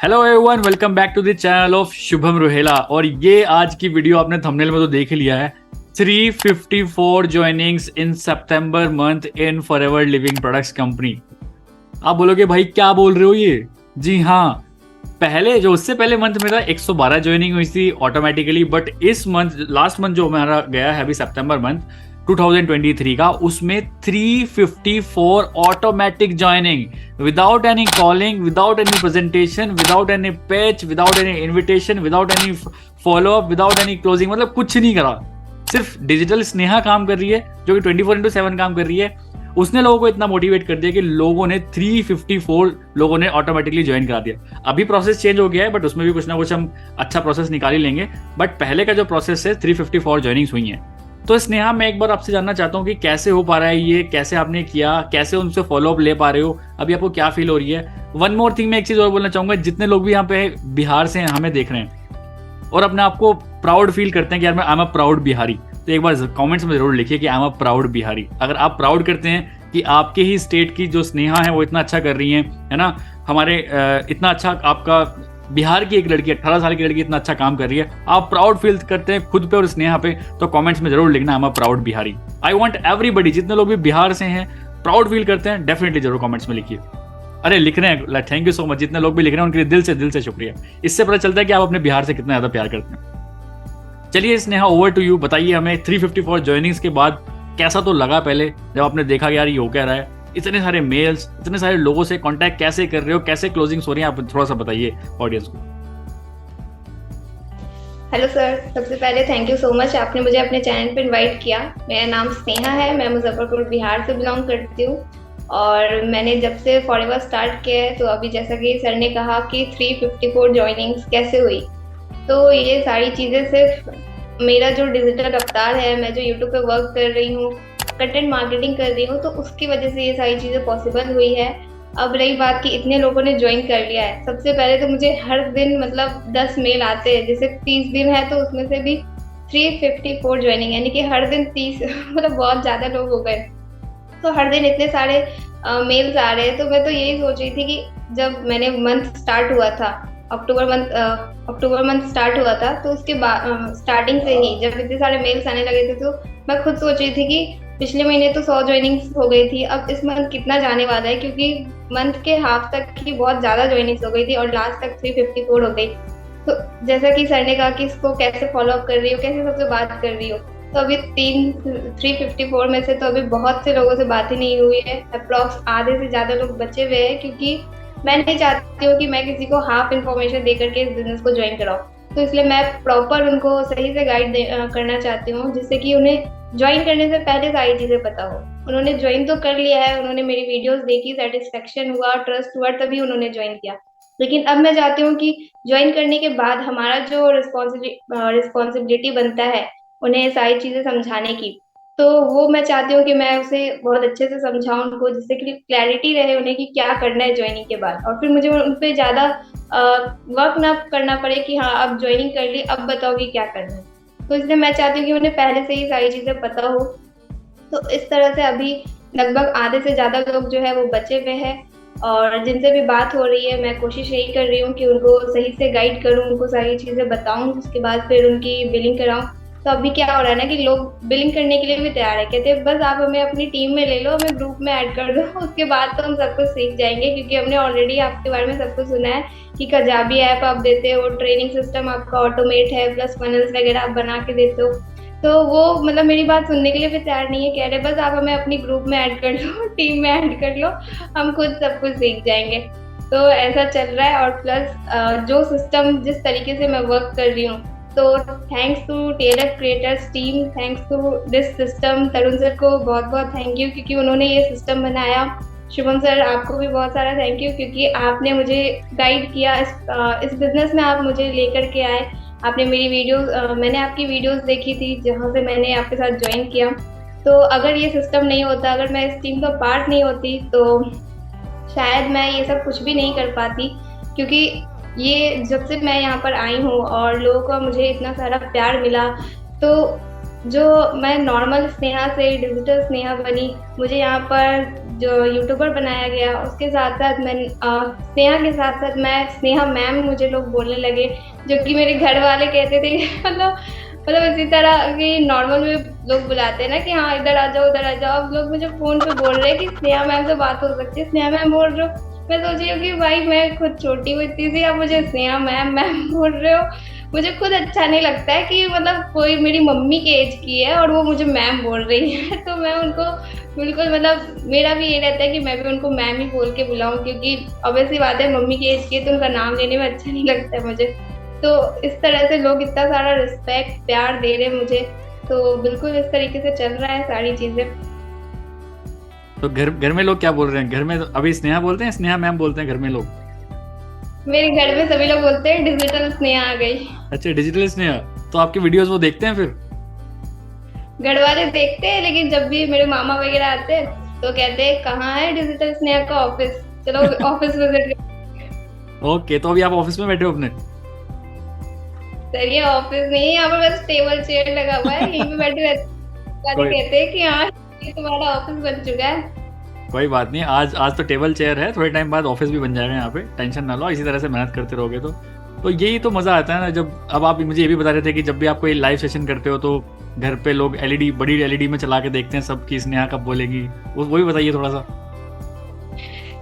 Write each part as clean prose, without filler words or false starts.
Hello everyone, welcome back to the channel of Shubham Rohela. और ये आज की वीडियो आपने थंबनेल में तो देख ही लिया है। 354 joinings in September month in forever living products company. आप बोलोगे भाई क्या बोल रहे हो ये? जी हाँ, पहले जो उससे पहले मंथ मेरा 112 ज्वाइनिंग हुई थी ऑटोमेटिकली, बट इस मंथ लास्ट मंथ जो हमारा गया है अभी सितंबर मंथ 2023 का, उसमें 354 automatic joining without any calling, without any presentation, without any patch, without any invitation, without any follow up, without any closing. मतलब कुछ नहीं करा, सिर्फ डिजिटल स्नेहा काम कर रही है जो कि 24/7 काम कर रही है। उसने लोगों को इतना मोटिवेट कर दिया कि लोगों ने 354 लोगों ने ऑटोमेटिकली ज्वाइन करा दिया। अभी प्रोसेस चेंज हो गया है, बट उसमें भी कुछ ना कुछ हम अच्छा प्रोसेस निकाल ही लेंगे। बट पहले का जो प्रोसेस है 354 ज्वाइनिंग्स हुई हैं। तो स्नेहा, मैं एक बार आपसे जानना चाहता हूँ कि कैसे हो पा रहा है ये, कैसे आपने किया, कैसे उनसे फॉलो अप ले पा रहे हो, अभी आपको क्या फील हो रही है। वन मोर थिंग, मैं एक चीज और बोलना चाहूंगा, जितने लोग भी यहाँ पे बिहार से हमें देख रहे हैं और अपने आप को प्राउड फील करते हैं कि यार मैं I am a proud Bihari, तो एक बार कमेंट्स में जरूर लिखिए कि I am a proud Bihari. अगर आप प्राउड करते हैं कि आपके ही स्टेट की जो स्नेहा है वो इतना अच्छा कर रही है ना, हमारे इतना अच्छा आपका बिहार की एक लड़की 18 साल की लड़की इतना अच्छा काम कर रही है, आप प्राउड फील करते हैं खुद पे और स्नेहा पे, तो कमेंट्स में जरूर लिखना I am a proud Bihari. I want everybody, जितने लोग भी बिहार से हैं प्राउड फील करते हैं, डेफिनेटली जरूर कमेंट्स में लिखिए। अरे लिख रहे हैं, थैंक यू सो मच। जितने लोग भी लिख रहे हैं उनके लिए दिल से शुक्रिया। इससे पता चलता है कि आप अपने बिहार से कितना ज्यादा प्यार करते हैं। चलिए स्नेहा, ओवर टू यू। बताइए हमें 354 ज्वाइनिंग्स के बाद कैसा तो लगा पहले जब आपने देखा कि यार ये हो क्या रहा है, इतने सारे मेल्स, इतने सारे लोगों से कांटेक्ट कैसे कर रहे हो, कैसे क्लोजिंग्स हो रही हैं, आप थोड़ा सा बताइए ऑडियंस को। हेलो सर, सबसे पहले थैंक यू सो मच, आपने मुझे अपने चैनल पर इनवाइट किया। मेरा नाम स्नेहा है, मैं मुजफ्फरपुर बिहार से बिलोंग करती हूँ। और मैंने जब से फॉरएवर स्टार्ट किया है, तो अभी जैसा कि सर ने कहा कि 354 ज्वाइनिंग्स कैसे हुई, तो ये सारी चीज़ें सिर्फ मेरा जो डिजिटल रफ्तार है, मैं जो यूट्यूब पे वर्क कर रही हूँ, कंटेंट मार्केटिंग कर रही हूँ, तो उसकी वजह से ये सारी चीज़ें पॉसिबल हुई है। अब रही बात कि इतने लोगों ने ज्वाइन कर लिया है, सबसे पहले तो मुझे हर दिन मतलब 10 मेल आते हैं, जैसे 30 दिन है तो उसमें से भी 354 ज्वाइनिंग, यानी कि हर दिन 30 मतलब बहुत ज़्यादा लोग हो गए। तो हर दिन इतने सारे मेल्स आ रहे हैं, तो मैं तो यही सोच रही थी कि जब मैंने मंथ स्टार्ट हुआ था, अक्टूबर मंथ स्टार्ट हुआ था, तो उसके बाद स्टार्टिंग से ही जब इतने सारे मेल्स आने लगे थे, तो मैं खुद सोच रही थी कि पिछले महीने तो 100 ज्वाइनिंग्स हो गई थी, अब इस मंथ कितना जाने वाला है, क्योंकि मंथ के हाफ तक ही बहुत ज़्यादा ज्वाइनिंग्स हो गई थी और लास्ट तक 354 हो गई। तो जैसा कि सर ने कहा कि इसको कैसे फॉलो अप कर रही हो, कैसे सबसे बात कर रही हो, तो अभी 354 में से तो अभी बहुत से लोगों से बात ही नहीं हुई है। अप्रॉक्स आधे से ज़्यादा लोग बचे हुए हैं, क्योंकि मैं नहीं चाहती हूँ कि मैं किसी को हाफ इन्फॉर्मेशन दे करके इस बिजनेस को ज्वाइन कराऊँ। तो इसलिए मैं प्रॉपर उनको सही से गाइड करना चाहती हूँ, जिससे कि उन्हें ज्वाइन करने से पहले सारी चीज़ें पता हो। उन्होंने ज्वाइन तो कर लिया है, उन्होंने मेरी वीडियोस देखी, सेटिस्फेक्शन हुआ, ट्रस्ट हुआ, तभी उन्होंने ज्वाइन किया। लेकिन अब मैं चाहती हूँ कि ज्वाइन करने के बाद हमारा जो रिस्पॉन्सिबिलिटी बनता है उन्हें सारी चीज़ें समझाने की, तो वो मैं चाहती हूँ कि मैं उसे बहुत अच्छे से समझाऊँ उनको, जिससे कि क्लैरिटी रहे उन्हें कि क्या करना है ज्वाइनिंग के बाद, और फिर मुझे उन पे ज़्यादा वर्क ना करना पड़े कि हाँ अब ज्वाइनिंग कर ली, अब बताओ कि क्या करना है। तो इसलिए मैं चाहती हूँ कि उन्हें पहले से ही सारी चीज़ें पता हो। तो इस तरह से अभी लगभग आधे से ज़्यादा लोग जो है वो बचे हुए हैं, और जिनसे भी बात हो रही है मैं कोशिश यही कर रही हूँ कि उनको सही से गाइड करूँ, उनको सारी चीज़ें बताऊँ, उसके बाद फिर उनकी बिलिंग कराऊँ। तो अभी क्या हो रहा है ना कि लोग बिलिंग करने के लिए भी तैयार है, कहते हैं बस आप हमें अपनी टीम में ले लो, हमें ग्रुप में ऐड कर दो, उसके बाद तो हम सब कुछ सीख जाएंगे, क्योंकि हमने ऑलरेडी आपके बारे में सब कुछ सुना है कि कजाबी ऐप आप देते हो, ट्रेनिंग सिस्टम आपका ऑटोमेट है, प्लस फनल्स वगैरह आप बना के देते हो। तो वो मतलब मेरी बात सुनने के लिए भी तैयार नहीं है, कह रहे बस आप हमें अपनी ग्रुप में ऐड कर लो, टीम में ऐड कर लो, हम खुद सब कुछ सीख जाएंगे। तो ऐसा चल रहा है। और प्लस जो सिस्टम जिस तरीके से मैं वर्क कर रही हूँ, तो thanks to TLF creators team, thanks to this system, Tarun sir को बहुत बहुत थैंक यू, क्योंकि उन्होंने ये सिस्टम बनाया। शुभम सर, आपको भी बहुत सारा थैंक यू, क्योंकि आपने मुझे गाइड किया, इस बिजनेस में आप मुझे लेकर के आए। आपने मेरी वीडियोस मैंने आपकी वीडियोस देखी थी जहाँ से मैंने आपके साथ ज्वाइन किया। तो अगर ये सिस्टम नहीं होता, अगर मैं इस टीम का पार्ट नहीं होती, तो शायद मैं ये सब कुछ भी नहीं कर पाती। क्योंकि ये जब से मैं यहाँ पर आई हूँ और लोगों का मुझे इतना सारा प्यार मिला, तो जो मैं नॉर्मल स्नेहा से डिजिटल स्नेहा बनी, मुझे यहाँ पर जो यूट्यूबर बनाया गया, उसके साथ साथ मैं स्नेहा के साथ साथ मैं स्नेहा मैम मुझे लोग बोलने लगे, जो कि मेरे घर वाले कहते थे मतलब इसी तरह कि नॉर्मल में लोग बुलाते हैं ना कि हाँ इधर आ जाओ उधर आ जाओ, अब लोग मुझे फोन पे बोल रहे हैं कि स्नेहा मैम से बात हो सकती है, स्नेहा मैम बोल रहे हो। मैं सोच रही हूँ कि भाई मैं खुद छोटी हूँ इतनी सी, आप मुझे स्नेहा मैम मैम बोल रहे हो। मुझे खुद अच्छा नहीं लगता है कि मतलब कोई मेरी मम्मी के एज की है और वो मुझे मैम बोल रही है तो मैं उनको बिल्कुल मतलब मेरा भी ये रहता है कि मैं भी उनको मैम ही बोल के बुलाऊं, क्योंकि ऑब्वियसली बात है मम्मी की एज की है तो उनका नाम लेने में अच्छा नहीं लगता है मुझे। तो इस तरह से लोग इतना सारा रिस्पेक्ट प्यार दे रहे हैं मुझे, तो बिल्कुल इस तरीके से चल रहा है सारी चीजें। तो घर घर में लोग क्या बोल रहे हैं? घर में तो अभी स्नेहा बोलते हैं, स्नेहा मैम बोलते हैं घर में लोग? मेरे घर में सभी लोग बोलते हैं डिजिटल स्नेहा आ गई। अच्छा, डिजिटल स्नेहा। तो आपके वीडियोस वो देखते हैं फिर? घर वाले देखते हैं, लेकिन जब भी मेरे मामा वगैरह आते हैं तो कहते हैं कहाँ है डिजिटल स्नेहा का ऑफिस, चलो ऑफिस विजिट। ओके, तो अभी आप ऑफिस में बैठे हो अपने? सर ये ऑफिस नहीं है, यहाँ पर बस टेबल चेयर लगा हुआ है, यहीं पे बैठे रहते कोई कहते हैं कि हाँ ये तुम्हारा ऑफिस बन चुका है। कोई बात नहीं, आज तो टेबल चेयर है, थोड़े टाइम बाद ऑफिस भी बन जाएगा यहाँ पे, टेंशन ना लो। इसी तरह से मेहनत करते रहोगे तो यही तो मज़ा आता है ना। जब अब आप मुझे ये भी बता रहे थे कि जब भी आप कोई लाइव सेशन करते हो तो घर पे लोग एलईडी, बड़ी एलईडी में चला के देखते हैं सब कि स्नेहा कब बोलेगी, वही बताइए थोड़ा सा।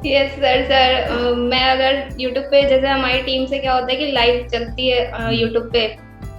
यस सर मैं अगर यूट्यूब पे जैसे हमारी टीम से क्या होता है कि लाइव चलती है यूट्यूब पे,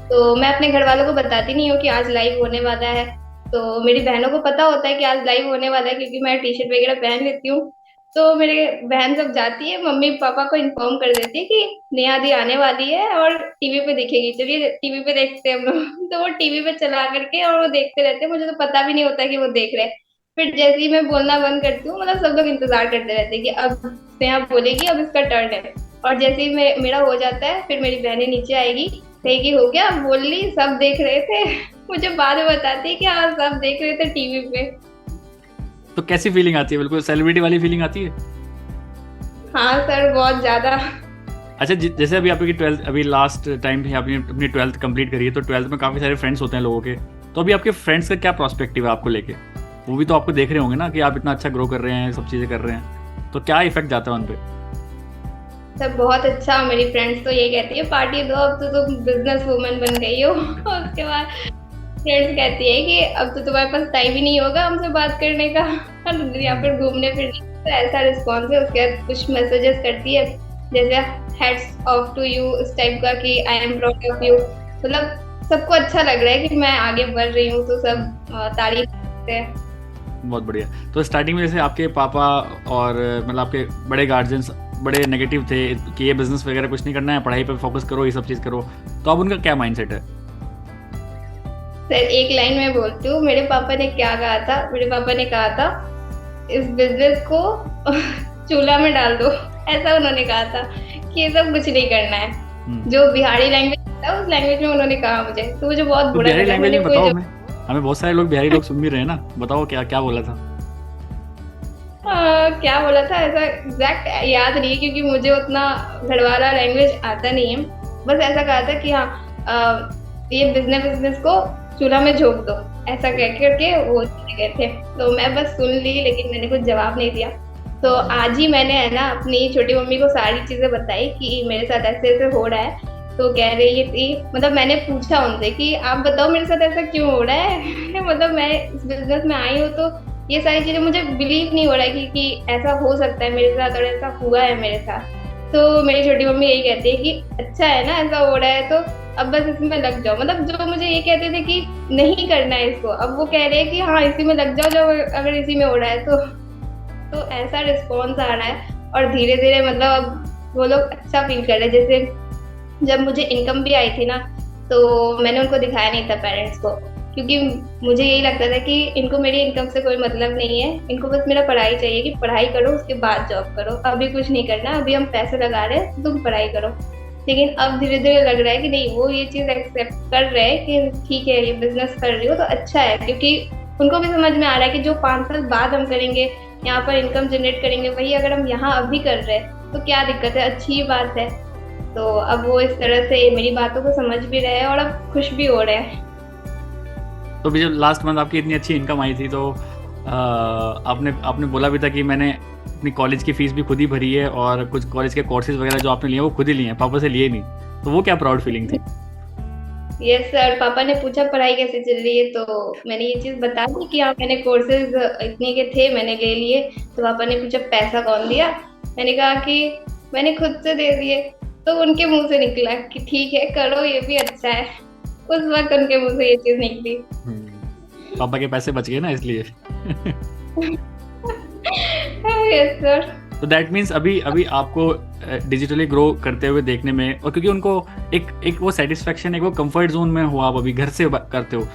तो मैं अपने घर वालों को बताती नहीं हूँ कि आज लाइव होने वाला है। तो मेरी बहनों को पता होता है कि आज लाइव होने वाला है, क्योंकि मैं टी शर्ट वगैरह पहन लेती हूँ। तो मेरे बहन जब जाती है मम्मी पापा को इन्फॉर्म कर देती है कि नेहा दी आने वाली है और टीवी पे दिखेगी, चलिए टीवी पे देखते हैं हम लोग तो वो टीवी पे चला करके और वो देखते रहते हैं, मुझे तो पता भी नहीं होता कि वो देख रहे हैं। फिर जैसे ही मैं बोलना बंद करती हूँ, मतलब सब लोग इंतजार करते रहते हैं कि अब स्नेहा बोलेगी, अब इसका टर्न है। और जैसे ही मेरा हो जाता है, फिर मेरी बहनें नीचे आएगी, कहेगी हो गया बोल ली, सब देख रहे थे मुझे बाद में बताती है कि हाँ सब देख रहे थे टीवी पे। तो कैसी फीलिंग आती है? बिल्कुल सेलिब्रिटी वाली फीलिंग आती है? हाँ सर बहुत ज्यादा। अच्छा, जैसे अभी आपकी 12th, अभी लास्ट टाइम भी आपने अपनी 12th कंप्लीट करी है, तो 12th में काफ़ी सारे फ्रेंड्स होते हैं लोगों के। तो अभी आपके फ्रेंड्स का क्या प्रोस्पेक्टिव है आपको लेके? वो भी तो आपको देख रहे होंगे ना कि आप इतना अच्छा ग्रो कर रहे हैं, सब चीज़ें कर रहे हैं, तो क्या इफेक्ट जाता है उन पर? सब बहुत अच्छा, मेरी फ्रेंड्स तो ये कहती है पार्टी दो, अब तो तुम बिजनेस वुमन बन गई हो उसके बाद फ्रेंड्स कहती है कि अब तो तुम्हारे पास टाइम ही नहीं होगा हमसे बात करने का या फिर घूमने फिरने का। तो ऐसा रिस्पॉन्स है। उसके बाद कुछ मैसेजेस करती है जैसे हैट्स ऑफ टू यू इस टाइप का कि I am proud of you. मतलब सबको अच्छा लग रहा है कि मैं आगे बढ़ रही हूँ, तो सब तारीफ करते हैं। बहुत बढ़िया। तो स्टार्टिंग में जैसे आपके पापा और मतलब आपके बड़े गार्जियंस बड़े नेगेटिव थे कि ये बिजनेस वगैरह कुछ नहीं करना है, पढ़ाई पे फोकस करो, ये सब चीज़ करो, तो अब उनका क्या माइंडसेट है? सर एक लाइन में बोलती हूँ, मेरे पापा ने क्या कहा था, मेरे पापा ने कहा था इस बिजनेस को चूल्हा में डाल दो, ऐसा उन्होंने कहा था कि ये सब कुछ नहीं करना है। जो बिहारी लैंग्वेज था उस लैंग्वेज में उन्होंने कहा मुझे, तो मुझे बहुत बुरा लगा। मैंने बताओ, हमें बहुत सारे लोग बिहारी लोग सुन भी रहे हैं ना, बताओ क्या क्या बोला था? क्या बोला था ऐसा एग्जैक्ट याद नहीं है, क्योंकि मुझे उतना गढ़वाला लैंग्वेज आता नहीं है। बस ऐसा कहा था कि हाँ ये बिजनेस को चूल्हा में झोंक दो, ऐसा कह करके वो चले गए थे। तो मैं बस सुन ली, लेकिन मैंने कुछ जवाब नहीं दिया। तो आज ही मैंने है ना अपनी छोटी मम्मी को सारी चीजें बताई कि मेरे साथ ऐसे ऐसे हो रहा है। तो कह रही थी, मतलब मैंने पूछा उनसे कि आप बताओ मेरे साथ ऐसा क्यों हो रहा है मतलब मैं इस बिजनेस में आई हूँ तो ये सारी चीजें मुझे बिलीव नहीं हो रहा है कि ऐसा हो सकता है मेरे साथ और ऐसा हुआ है मेरे साथ। तो मेरी छोटी मम्मी यही कहती है कि अच्छा है ना ऐसा हो रहा है, तो अब बस इसमें लग जाओ। मतलब जो मुझे ये कहते थे कि नहीं करना है इसको, अब वो कह रहे हैं कि हाँ इसी में लग जाओ जब अगर इसी में हो रहा है तो ऐसा रिस्पॉन्स आ रहा है। और धीरे धीरे मतलब अब वो लोग अच्छा फील कर रहे हैं। जैसे जब मुझे इनकम भी आई थी ना, तो मैंने उनको दिखाया नहीं था पेरेंट्स को, क्योंकि मुझे यही लगता था कि इनको मेरी इनकम से कोई मतलब नहीं है, इनको बस मेरा पढ़ाई चाहिए कि पढ़ाई करो उसके बाद जॉब करो, अभी कुछ नहीं करना, अभी हम पैसे लगा रहे हैं तुम पढ़ाई करो। लेकिन अब धीरे धीरे लग रहा है कि नहीं, वो ये चीज़ एक्सेप्ट कर रहे हैं कि ठीक है ये बिजनेस कर रही हो तो अच्छा है, क्योंकि उनको भी समझ में आ रहा है कि जो 5 साल बाद हम करेंगे, यहाँ पर इनकम जनरेट करेंगे, वही अगर हम यहाँ अभी कर रहे हैं तो क्या दिक्कत है, अच्छी बात है। तो अब वो इस तरह से मेरी बातों को समझ भी रहे हैं और अब खुश भी हो रहे हैं। तो भी जब लास्ट मंथ आपकी इतनी अच्छी इनकम आई थी तो आपने आपने बोला भी था कि मैंने अपनी कॉलेज की फीस भी खुद ही भरी है और कुछ कॉलेज के कोर्सेज वगैरह जो आपने लिए वो खुद ही लिए हैं, पापा से लिए नहीं, तो वो क्या प्राउड फीलिंग थी? यस सर, पापा ने पूछा पढ़ाई कैसे चल रही है, तो मैंने ये चीज बता दी कि हाँ मैंने कोर्सेज इतने के थे मैंने ले लिए। तो पापा ने पूछा पैसा कौन दिया, मैंने कहा कि मैंने खुद से दे दिए। तो उनके मुंह से निकला कि ठीक है करो, ये भी अच्छा है। उस वक्त उनके मुंह से ये चीज निकली। पापा के पैसे बच गए ना इसलिए। Yes sir. तो दैट मीन्स अभी अभी आपको डिजिटली ग्रो करते हुए देखने में, और क्योंकि उनको एक वो सेटिस्फेक्शन, एक वो कंफर्ट जोन में हो, आप अभी घर से करते हो।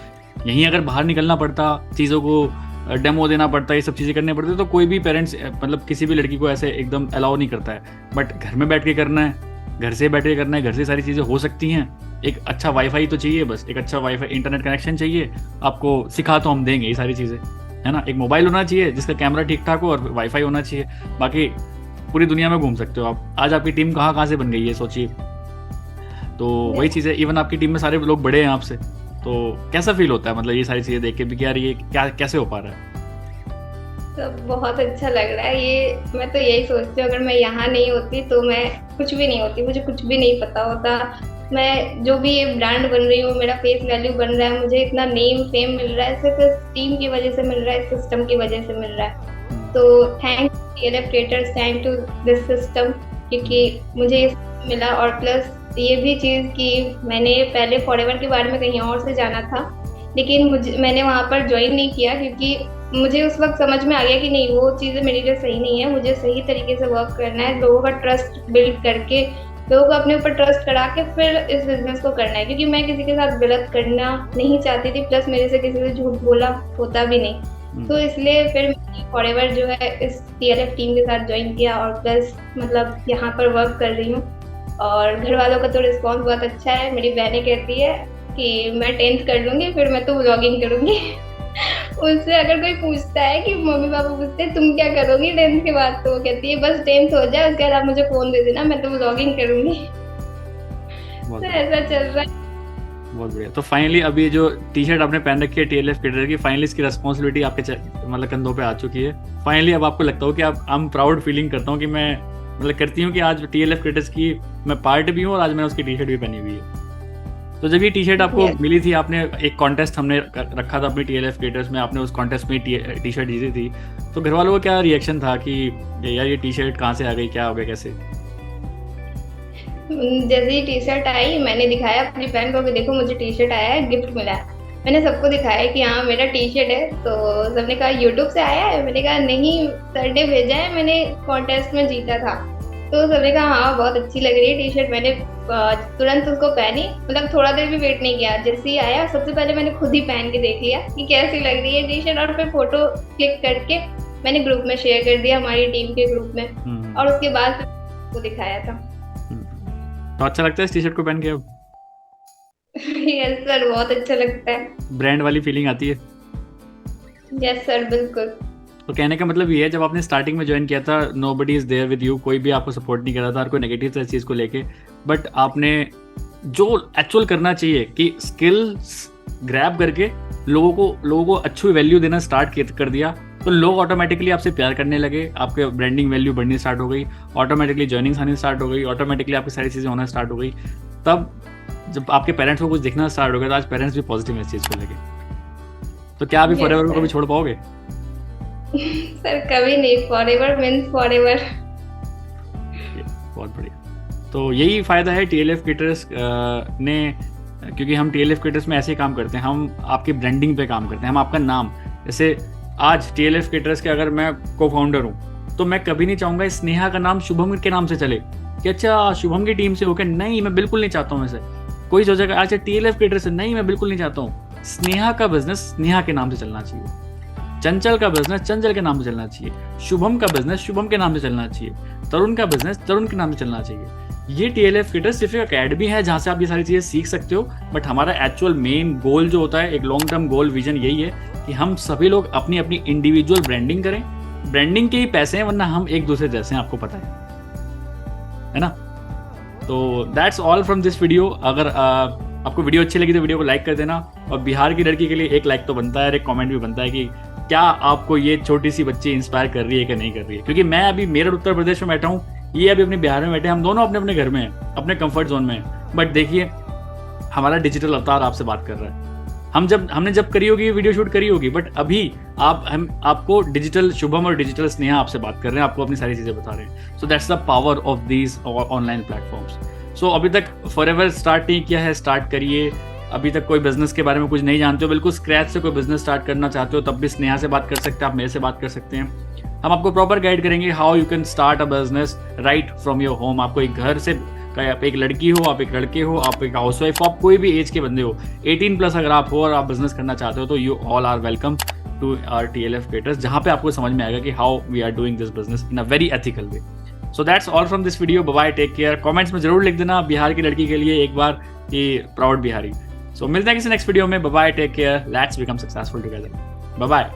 यहीं अगर बाहर निकलना पड़ता, चीज़ों को डेमो देना पड़ता, ये सब चीज़ें करनी पड़ती, तो कोई भी पेरेंट्स मतलब किसी भी लड़की को ऐसे एकदम अलाउ नहीं करता है। बट घर में बैठ के करना है, घर से बैठ के करना है, घर से सारी चीज़ें हो सकती हैं। एक अच्छा वाईफाई तो चाहिए, बस एक अच्छा वाईफाई इंटरनेट कनेक्शन चाहिए, आपको सिखा तो हम देंगे ये सारी चीज़ें, है ना। एक मोबाइल होना चाहिए जिसका कैमरा ठीक ठाक हो और वाईफाई होना चाहिए, बाकी पूरी दुनिया में घूम सकते हो आप। आज आपकी टीम कहाँ कहाँ से बन गई है सोचिए। तो वही चीज़ है, इवन आपकी टीम में सारे लोग बड़े हैं आपसे, तो कैसा फील होता है मतलब ये सारी चीज़ें देख के भी कि यार ये क्या कैसे हो पा रहा है? तो बहुत अच्छा लग रहा है ये। मैं तो यही सोचती हूँ अगर मैं यहाँ नहीं होती तो मैं कुछ भी नहीं होती, मुझे कुछ भी नहीं पता होता। मैं जो भी ये ब्रांड बन रही हूँ, मेरा फेस वैल्यू बन रहा है, मुझे इतना नेम फेम मिल रहा है, सिर्फ इस टीम की वजह से मिल रहा है, इस सिस्टम की वजह से मिल रहा है। तो thank TLF creators, thank to this system, क्योंकि मुझे ये मिला। और प्लस ये भी चीज़ कि मैंने पहले फॉरएवर के बारे में कहीं और से जाना था, लेकिन मैंने वहाँ पर ज्वाइन नहीं किया क्योंकि मुझे उस वक्त समझ में आ गया कि नहीं, वो चीज़ें मेरे लिए सही नहीं है। मुझे सही तरीके से वर्क करना है, लोगों का ट्रस्ट बिल्ड करके, लोगों को अपने ऊपर ट्रस्ट करा के फिर इस बिजनेस को करना है। क्योंकि मैं किसी के साथ गलत करना नहीं चाहती थी, प्लस मेरे से किसी से झूठ बोला होता भी नहीं। तो इसलिए फिर मैंने फॉरएवर जो है इस TLF टीम के साथ ज्वाइन किया और प्लस मतलब यहाँ पर वर्क कर रही हूँ। और घर वालों का तो रिस्पॉन्स बहुत अच्छा है। मेरी बहनें कहती है कि मैं 10th कर लूँगी फिर मैं तो व्लॉगिंग करूँगी। उनसे अगर कोई पूछता है कि मम्मी पापा पूछते हैं तुम क्या करोगी 10th के बाद, तो वो कहती है बस 10th हो जाए उसके बाद आप मुझे फोन दे देना, मैं तो व्लॉगिंग करूँगी। तो ऐसा चल रहा है। बहुत बढ़िया। तो फाइनली अभी जो टी शर्ट आपने पहन रखी है TLF क्रिएटर की, फाइनली इसकी रिस्पॉन्सिबिलिटी आपके मतलब कंधों पे आ चुकी है। फाइनली अब आपको लगता हो कि आप आई एम प्राउड फीलिंग करता हूँ कि मैं मतलब करती हूँ कि आज TLF क्रिएटर्स की मैं पार्ट भी हूँ और आज मैंने उसकी टी शर्ट भी पहनी हुई है। तो जब ये टी शर्ट आपको मिली थी, आपने एक कॉन्टेस्ट हमने रखा था अपनी TLF क्रिएटर्स में, आपने उस कॉन्टेस्ट में टी शर्ट जीती थी, तो घर वालों का क्या रिएक्शन था कि यार ये टी शर्ट कहाँ से आ गई, क्या हो गया, कैसे? जैसे ही टी शर्ट आई मैंने दिखाया अपनी बहन को कि देखो मुझे टी शर्ट आया है, गिफ्ट मिला है। मैंने सबको दिखाया कि हाँ मेरा टी शर्ट है। तो सबने कहा यूट्यूब से आया है, मैंने कहा नहीं सर ने भेजा है, मैंने कॉन्टेस्ट में जीता था। तो सबने कहा हाँ बहुत अच्छी लग रही है टी शर्ट। मैंने तुरंत उसको पहनी, मतलब थोड़ा देर भी वेट नहीं किया, जैसे ही आया सबसे पहले मैंने खुद ही पहन के देख लिया कि कैसी लग रही है टी शर्ट, और फिर फोटो क्लिक करके मैंने ग्रुप में शेयर कर दिया, हमारी टीम के ग्रुप में, और उसके बाद फिर दिखाया था। तो अच्छा लगता है इस टी शर्ट को पहन के अब? यस सर, बहुत अच्छा लगता है। ब्रांड वाली फीलिंग आती है? यस सर, बिल्कुल। तो कहने का मतलब ये है, जब आपने स्टार्टिंग में ज्वाइन किया था nobody is there with you, कोई भी आपको सपोर्ट नहीं कर रहा था और कोई नेगेटिव था इस चीज़ को लेके, बट आपने जो एक्चुअल करना चाहिए कि स्किल्स ग्रैब करके लोगों को अच्छी वैल्यू देना स्टार्ट कर दिया, तो लोग ऑटोमेटिकली आपसे प्यार करने लगे, आपके ब्रांडिंग वैल्यू बढ़नी स्टार्ट हो गई, ऑटोमेटिकली जर्निंग्स आनी स्टार्ट हो गई, ऑटोमेटिकली आपकी सारी चीज़ें होना स्टार्ट हो गई। तब जब आपके पेरेंट्स को कुछ दिखना स्टार्ट हो गया, तो आज पेरेंट्स भी पॉजिटिव इस चीज़ को लेके। तो क्या अभी फॉरएवर को कभी छोड़ पाओगे? सर कभी नहीं, फॉरएवर मींस फॉरएवर। बहुत बढ़िया। तो यही फ़ायदा है TLF क्रिएटर्स ने, क्योंकि हम TLF क्रिएटर्स में ऐसे ही काम करते हैं, हम आपकी ब्रांडिंग पे काम करते हैं, हम आपका नाम, जैसे आज TLF क्रिएटर्स के अगर मैं को फाउंडर हूँ तो मैं कभी नहीं चाहूँगा स्नेहा का नाम शुभम के नाम से चले कि अच्छा शुभम की टीम से होकर, नहीं मैं बिल्कुल नहीं चाहता हूँ ऐसे। कोई सोचेगा अच्छा TLF क्रिएटर्स से, नहीं मैं बिल्कुल नहीं चाहता हूँ। स्नेहा का बिजनेस स्नेहा के नाम से चलना चाहिए, चंचल का बिजनेस चंचल के नाम से चलना चाहिए, शुभम का बिजनेस शुभम के नाम से चलना चाहिए, तरुण का बिजनेस तरुण के नाम से चलना चाहिए। ये TLF क्रिएटर्स सिर्फ एक अकेडमी है जहाँ से आप ये सारी चीज़ें सीख सकते हो, बट हमारा एक्चुअल मेन गोल जो होता है, एक लॉन्ग टर्म गोल विजन यही है कि हम सभी लोग अपनी अपनी इंडिविजुअल ब्रांडिंग करें। ब्रांडिंग के ही पैसे हैं, वरना हम एक दूसरे जैसे हैं, आपको पता है ना। तो that's all from this video. अगर आपको वीडियो अच्छी लगी तो वीडियो को लाइक कर देना, और बिहार की लड़की के लिए एक लाइक तो बनता है और एक कमेंट भी बनता है कि क्या आपको ये छोटी सी बच्ची इंस्पायर कर रही है कि नहीं कर रही है? क्योंकि मैं अभी मेरठ उत्तर प्रदेश में बैठा हूँ, ये अभी अपने बिहार में बैठे हैं, हम दोनों अपने अपने घर में हैं, अपने कंफर्ट जोन में हैं। बट देखिए हमारा डिजिटल अवतार आपसे बात कर रहा है। हमने जब करी होगी वीडियो शूट करी होगी, बट अभी आपको डिजिटल शुभम और डिजिटल स्नेहा आपसे बात कर रहे हैं, आपको अपनी सारी चीजें बता रहे हैं। So that's the power of these online platforms. So अभी तक फॉरएवर स्टार्ट नहीं किया है, स्टार्ट करिए। अभी तक कोई बिजनेस के बारे में कुछ नहीं जानते हो, बिल्कुल स्क्रैच से कोई बिजनेस स्टार्ट करना चाहते हो, तब भी स्नेहा से बात कर सकते हैं, आप मेरे से बात कर सकते हैं। हम आपको प्रॉपर गाइड करेंगे how you can start a business right from your home. आपको एक घर से, आप एक लड़की हो, आप एक लड़के हो, आप एक हाउसवाइफ हो, आप कोई भी एज के बंदे हो, 18+ अगर आप हो और आप बिजनेस करना चाहते हो, तो you all are welcome to our TLF creators, जहाँ पे आपको समझ में आएगा कि how we are doing this business in a very ethical way. So that's all from this video. Bye bye, take care. Comments में जरूर लिख देना बिहार की लड़की के लिए एक बार कि प्राउड बिहारी। सो मिलते हैं किसी नेक्स्ट वीडियो में। Bye bye, take care, let's become successful together. Bye bye.